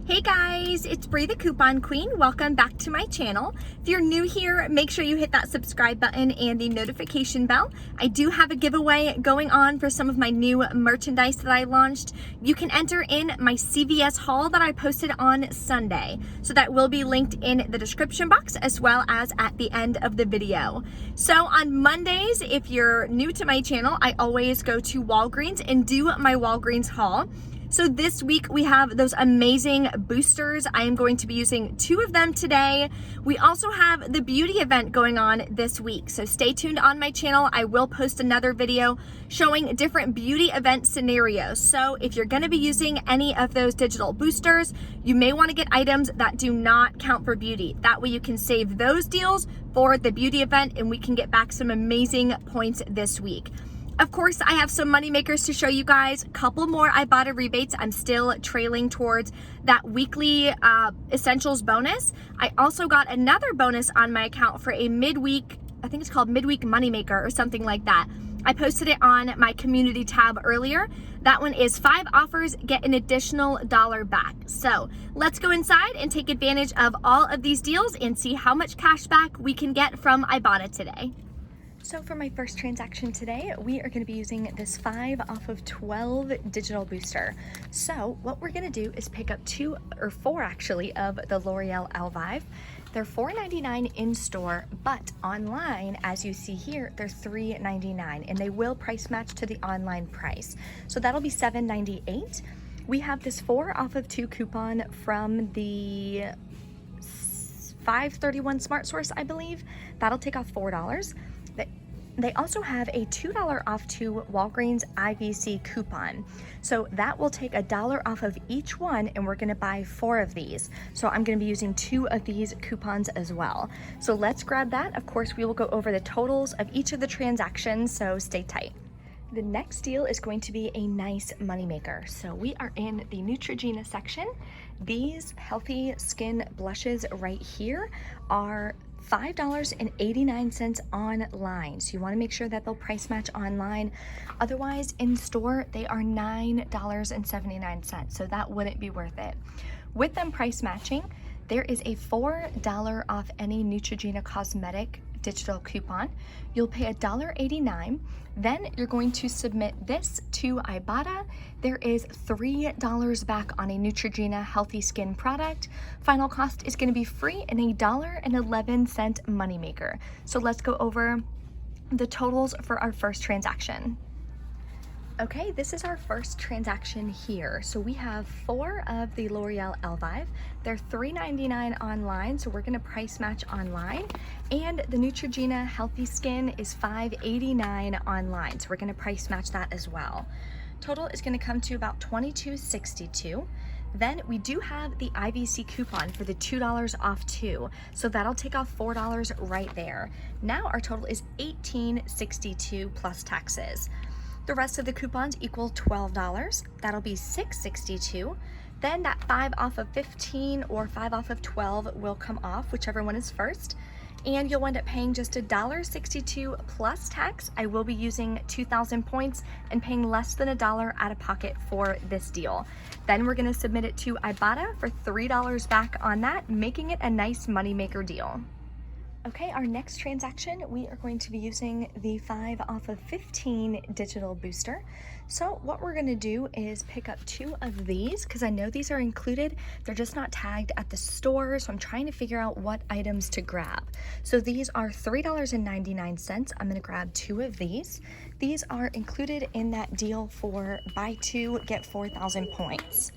Hey guys, it's Bree the Coupon Queen. Welcome back to my channel. If you're new here, make sure you hit that subscribe button and the notification bell. I do have a giveaway going on for some of my new merchandise that I launched. You can enter in my CVS haul that I posted on Sunday. So that will be linked in the description box as well as at the end of the video. So on Mondays, if you're new to my channel, I always go to Walgreens and do my Walgreens haul. So this week we have those amazing boosters. I am going to be using 2 of them today. We also have the beauty event going on this week. So stay tuned on my channel. I will post another video showing different beauty event scenarios. So if you're gonna be using any of those digital boosters, you may wanna get items that do not count for beauty. That way you can save those deals for the beauty event and we can get back some amazing points this week. Of course, I have some money makers to show you guys. A couple more Ibotta rebates. I'm still trailing towards that weekly essentials bonus. I also got another bonus on my account for a midweek, I think it's called midweek money maker or something like that. I posted it on my community tab earlier. That one is 5 offers, get an additional $1 back. So let's go inside and take advantage of all of these deals and see how much cash back we can get from Ibotta today. So for my first transaction today, we are going to be using this 5 off of 12 digital booster. So what we're going to do is pick up 2 or 4 actually of the L'Oreal Elvive. They're $4.99 in store, but online, as you see here, they're $3.99 and they will price match to the online price. So that'll be $7.98. We have this 4 off of 2 coupon from the 531 Smart Source, I believe. That'll take off $4. They also have a $2 off 2 Walgreens IVC coupon. So that will take $1 off of each one and we're gonna buy 4 of these. So I'm gonna be using 2 of these coupons as well. So let's grab that. Of course, we will go over the totals of each of the transactions, so stay tight. The next deal is going to be a nice moneymaker. So we are in the Neutrogena section. These healthy skin blushes right here are $5.89 online. So you want to make sure that they'll price match online. Otherwise, in store, they are $9.79. So that wouldn't be worth it. With them price matching, there is a $4 off any Neutrogena cosmetic digital coupon. You'll pay $1.89. Then you're going to submit this to Ibotta. There is $3 back on a Neutrogena healthy skin product. Final cost is going to be free and a $1.11 moneymaker. So let's go over the totals for our first transaction. Okay, this is our first transaction here. So we have 4 of the L'Oreal Elvive. They're $3.99 online, so we're gonna price match online. And the Neutrogena Healthy Skin is $5.89 online, so we're gonna price match that as well. Total is gonna come to about $22.62. Then we do have the IVC coupon for the $2 off 2. So that'll take off $4 right there. Now our total is $18.62 plus taxes. The rest of the coupons equal $12. That'll be $6.62. Then that 5 off of 15 or 5 off of 12 will come off, whichever one is first. And you'll end up paying just $1.62 plus tax. I will be using 2,000 points and paying less than $1 out of pocket for this deal. Then we're gonna submit it to Ibotta for $3 back on that, making it a nice moneymaker deal. Okay, our next transaction, we are going to be using the 5 off of 15 digital booster. So what we're gonna do is pick up 2 of these because I know these are included. They're just not tagged at the store, so I'm trying to figure out what items to grab. So these are $3.99. I'm gonna grab 2 of these. These are included in that deal for buy 2, get 4,000 points.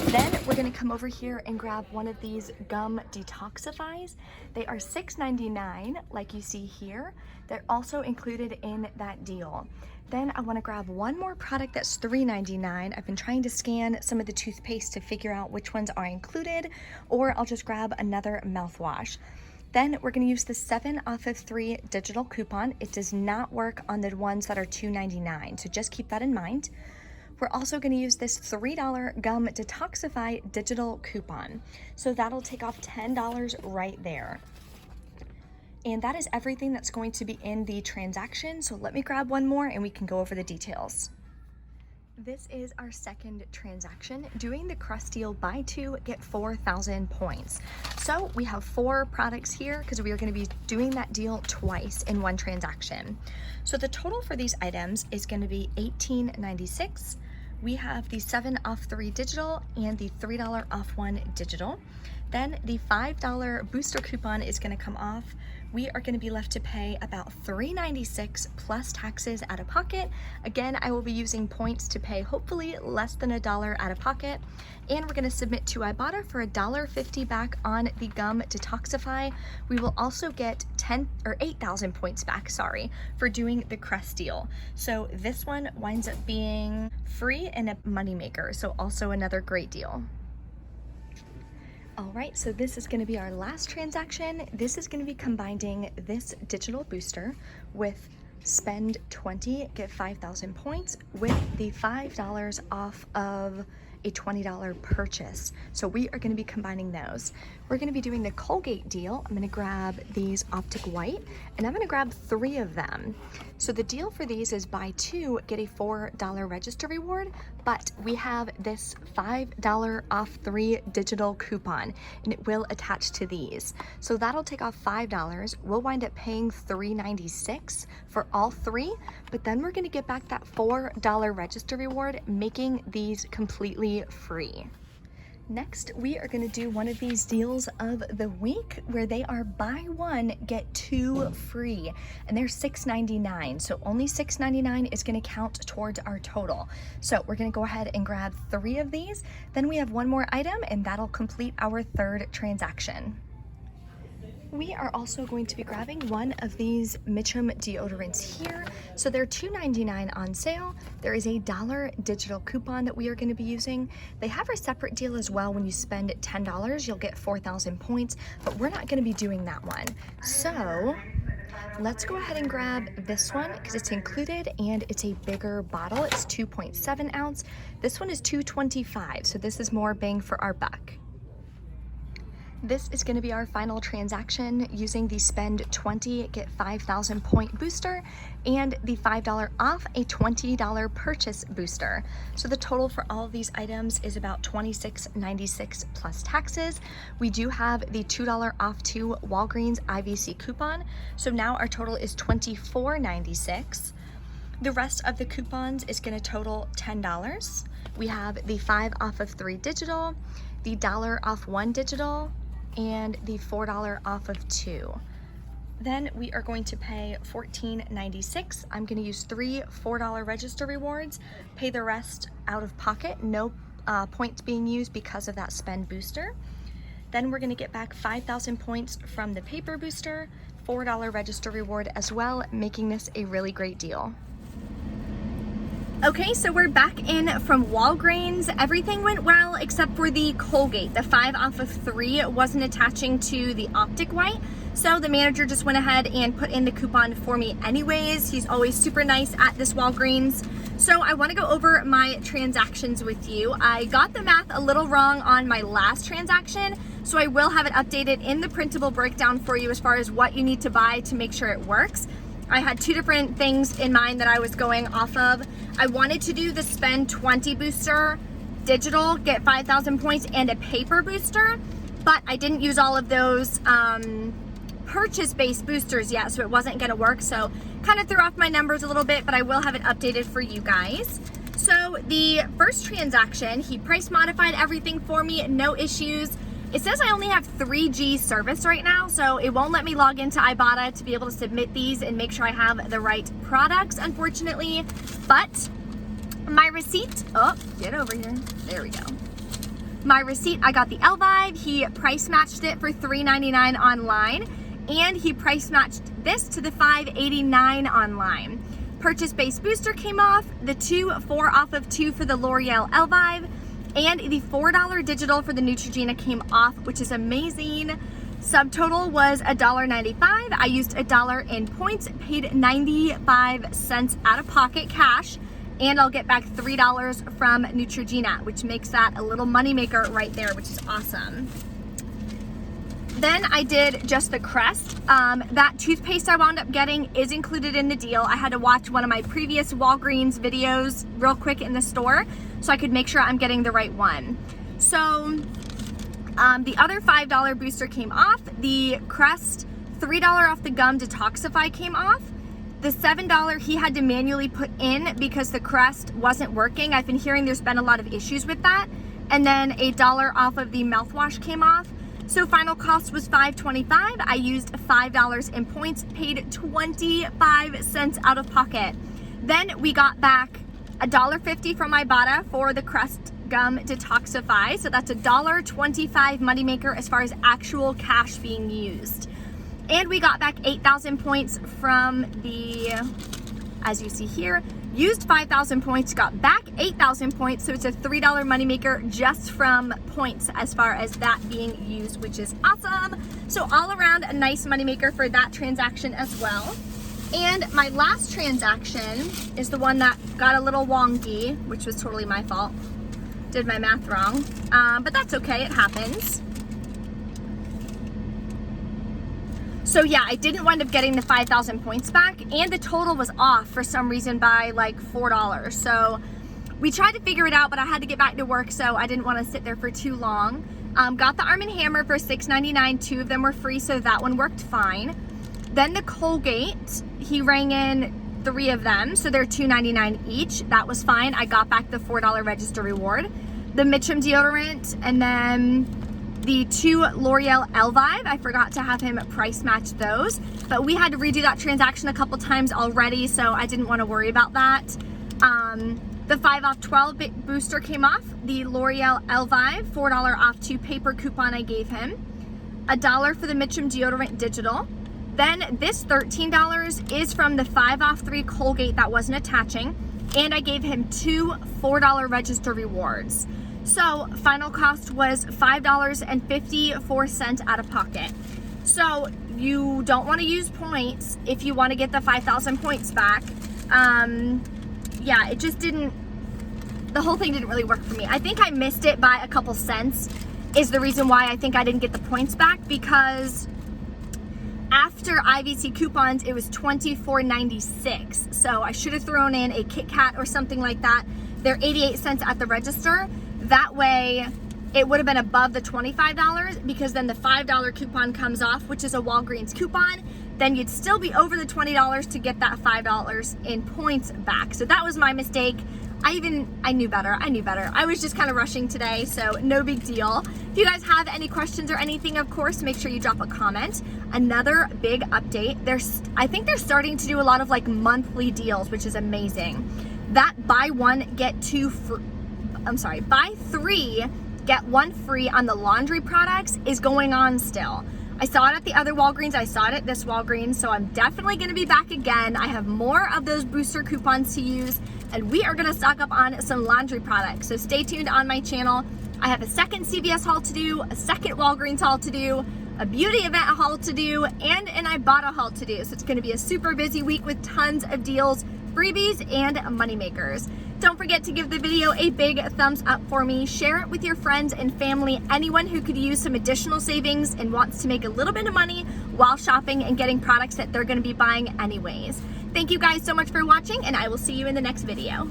Then we're gonna come over here and grab one of these gum detoxifies. They are $6.99, like you see here. They're also included in that deal. Then I wanna grab one more product that's $3.99. I've been trying to scan some of the toothpaste to figure out which ones are included, or I'll just grab another mouthwash. Then we're gonna use the 7 off of 3 digital coupon. It does not work on the ones that are $2.99, so just keep that in mind. We're also going to use this $3 gum detoxify digital coupon. So that'll take off $10 right there. And that is everything that's going to be in the transaction. So let me grab one more and we can go over the details. This is our second transaction, doing the crust deal, buy two, get 4,000 points. So we have 4 products here because we are going to be doing that deal twice in one transaction. So the total for these items is going to be $18.96. We have the 7 off 3 digital and the $3 off 1 digital. Then the $5 booster coupon is going to come off. We are going to be left to pay about $3.96 plus taxes out of pocket. Again, I will be using points to pay hopefully less than $1 out of pocket. And we're going to submit to Ibotta for $1.50 back on the gum detoxify. We will also get 8,000 points back, for doing the crust deal. So this one winds up being free and a moneymaker. So also another great deal. All right, so this is going to be our last transaction. This is going to be combining this digital booster with spend 20, get 5,000 points with the $5 off of a $20 purchase. So we are going to be combining those. We're going to be doing the Colgate deal. I'm going to grab these Optic White and I'm going to grab 3 of them. So the deal for these is buy 2, get a $4 register reward, but we have this $5 off 3 digital coupon and it will attach to these. So that'll take off $5. We'll wind up paying $3.96 for all 3, but then we're going to get back that $4 register reward, making these completely free. Next, we are going to do one of these deals of the week where they are buy 1, get 2 free, and they're $6.99. So only $6.99 is going to count towards our total. So we're going to go ahead and grab 3 of these. Then we have 1 more item and that'll complete our 3rd transaction. We are also going to be grabbing one of these Mitchum deodorants here. So they're $2.99 on sale. There is a $1 digital coupon that we are going to be using. They have a separate deal as well. When you spend $10, you'll get 4,000 points, but we're not going to be doing that one. So let's go ahead and grab this one because it's included and it's a bigger bottle. It's 2.7 ounce. This one is $2.25, so this is more bang for our buck. This is going to be our final transaction using the spend 20, get 5,000 point booster and the $5 off a $20 purchase booster. So the total for all of these items is about $26.96 plus taxes. We do have the $2 off 2 Walgreens IVC coupon. So now our total is $24.96. The rest of the coupons is going to total $10. We have the 5 off of 3 digital, the $1 off 1 digital, and the $4 off of 2. Then we are going to pay $14.96. I'm going to use 3 $4 register rewards, pay the rest out of pocket, no points being used because of that spend booster. Then we're going to get back 5,000 points from the paper booster, $4 register reward as well, making this a really great deal. Okay, so we're back in from Walgreens. Everything went well except for the Colgate. The 5 off of 3 wasn't attaching to the Optic White. So the manager just went ahead and put in the coupon for me anyways. He's always super nice at this Walgreens. So I want to go over my transactions with you. I got the math a little wrong on my last transaction, so I will have it updated in the printable breakdown for you as far as what you need to buy to make sure it works. I had 2 different things in mind that I was going off of. I wanted to do the spend 20 booster, digital, get 5,000 points, and a paper booster, but I didn't use all of those purchase-based boosters yet, so it wasn't gonna work. So kind of threw off my numbers a little bit, but I will have it updated for you guys. So the first transaction, he price modified everything for me, no issues. It says I only have 3G service right now, so it won't let me log into Ibotta to be able to submit these and make sure I have the right products, unfortunately. But my receipt, oh, get over here. There we go. My receipt, I got the Elvive. He price matched it for $3.99 online, and he price matched this to the $5.89 online. Purchase-based booster came off, the 4 off of 2 for the L'Oreal Elvive, and the $4 digital for the Neutrogena came off, which is amazing. Subtotal was $1.95. I used $1 in points, paid 95 cents out of pocket cash, and I'll get back $3 from Neutrogena, which makes that a little moneymaker right there, which is awesome. Then I did just the crest. That toothpaste I wound up getting is included in the deal. I had to watch one of my previous Walgreens videos real quick in the store so I could make sure I'm getting the right one. So the other $5 booster came off. The crest $3 off the gum detoxify came off. The $7 he had to manually put in because the crest wasn't working. I've been hearing there's been a lot of issues with that. And then $1 off of the mouthwash came off. So final cost was $5.25. I used $5 in points, paid 25 cents out of pocket. Then we got back $1.50 from Ibotta for the crest gum detoxify. So that's $1.25 moneymaker as far as actual cash being used. And we got back 8,000 points from the, as you see here, used 5,000 points, got back 8,000 points. So it's a $3 moneymaker just from points as far as that being used, which is awesome. So all around a nice moneymaker for that transaction as well. And my last transaction is the one that got a little wonky, which was totally my fault. Did my math wrong, but that's okay, it happens. So yeah, I didn't wind up getting the 5,000 points back, and the total was off for some reason by like $4. So we tried to figure it out, but I had to get back to work, so I didn't want to sit there for too long. Got the Arm & Hammer for $6.99. 2 of them were free, so that one worked fine. Then the Colgate, he rang in 3 of them, so they're $2.99 each. That was fine. I got back the $4 register reward. The Mitchum deodorant, and then the 2 L'Oreal Elvive. I forgot to have him price match those, but we had to redo that transaction a couple times already, so I didn't want to worry about that. The 5 off 12 booster came off. The L'Oreal Elvive, $4 off 2 paper coupon I gave him. $1 for the Mitchum deodorant digital. Then this $13 is from the 5 off 3 Colgate that wasn't attaching, and I gave him 2 $4 register rewards. So final cost was $5.54 out of pocket. So you don't want to use points if you want to get the 5,000 points back. Yeah, it just didn't, the whole thing didn't really work for me. I think I missed it by a couple cents is the reason why I think I didn't get the points back, because after IVC coupons, it was $24.96. So I should have thrown in a Kit Kat or something like that. They're 88 cents at the register. That way it would have been above the $25, because then the $5 coupon comes off, which is a Walgreens coupon. Then you'd still be over the $20 to get that $5 in points back. So that was my mistake. I knew better. I was just kind of rushing today, so no big deal. If you guys have any questions or anything, of course, make sure you drop a comment. Another big update. I think they're starting to do a lot of like monthly deals, which is amazing. That buy 3 get 1 free on the laundry products is going on still. I saw it at the other Walgreens, I saw it at this Walgreens, so I'm definitely gonna be back again. I have more of those booster coupons to use, and we are gonna stock up on some laundry products. So stay tuned on my channel. I have a second CVS haul to do, a second Walgreens haul to do, a beauty event haul to do, and an Ibotta haul to do. So it's gonna be a super busy week with tons of deals, freebies, and money makers. Don't forget to give the video a big thumbs up for me. Share it with your friends and family, anyone who could use some additional savings and wants to make a little bit of money while shopping and getting products that they're gonna be buying anyways. Thank you guys so much for watching, and I will see you in the next video.